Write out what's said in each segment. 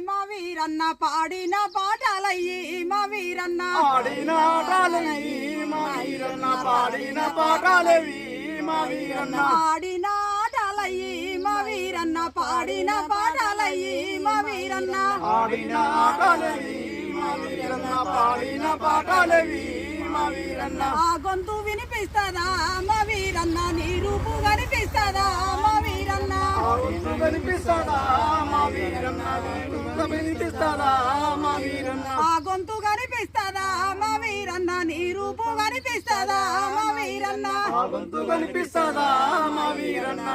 మా వీరన్న పాడిన పాటలయ్యి మా వీరన్న పాడిన ఆటలయ్యి మా వీరన్న పాడిన పాటలవి మా వీరన్న పాడిన ఆటలయ్యి మా వీరన్న పాడిన పాటలయ్యి మా వీరన్న పాడిన ఆటలవి మా వీరన్న పాడిన పాటలవి మా వీరన్న ఆ గొంతు వినిపిస్తదా మా వీరన్న నీ రూపు కనిపిస్తదా మా వీరన్న కనిపిస్తాడా మా వీరన్న కనిపిస్తాడా మా వీరన్న ఆ గొంతు కనిపిస్తదా మా వీరన్న నీ రూపు కనిపిస్తదా మా వీరన్న ఆ గొంతు కనిపిస్తాడా మా వీరన్న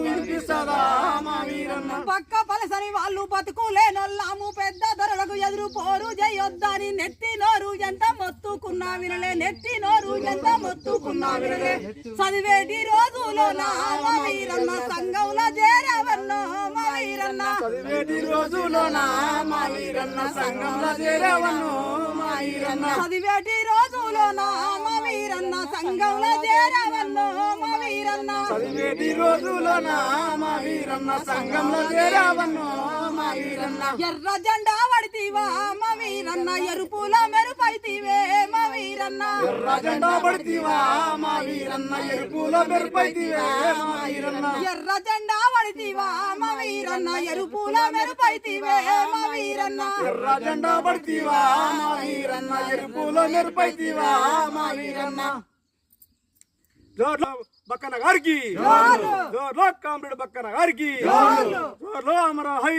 కనిపిస్తాడా మా వీరన్న పక్క పలసని వాళ్ళు బతుకులేనొల్లాము పెద్ద ధరలకు ఎదురు పోరు చేయొద్దని నెత్తి నోరు ఎంత మొత్తుకున్నా వినలే నెత్తి నోరు ఎంత మొత్తుకున్నా వినలే చదివేటి రోజులో నా మా వీరన్న సంఘంలో చేరవన్నో మా వీరన్న చదివేటి రోజులోన మా వీరన్న సంఘంలో చేరవను మా వీరన్న చదివేటి రోజులో నా మా వీరన్న సంఘంలో చేరవన్నో మా వీరన్న చదివేటి రోజులోన మా వీరన్న సంఘంలో చేరవను మా వీరన్న ఎర్ర జెండా పడితీవా మా వీరన్న ఎరుపుల మెరుపైతీవే మా వీరన్న ఎర్ర జెండా పడితీవా మా వీరన్న ఎరుపుల మెరుపైతీవే మా వీరన్న ఎర్ర జెండా పడితీవా మా వీరన్న ఎరుపుల మెరుపైతీవే మా వీరన్న ఎర్ర జెండా పడితీవా మా వీరన్న ఎరుపుల మెరుపైతీవా మా వీరన్న జోర్లో బక్కన గారికి జోర్లో కామ్రేడ్ బక్కన గారికి జోర్లో అమర హై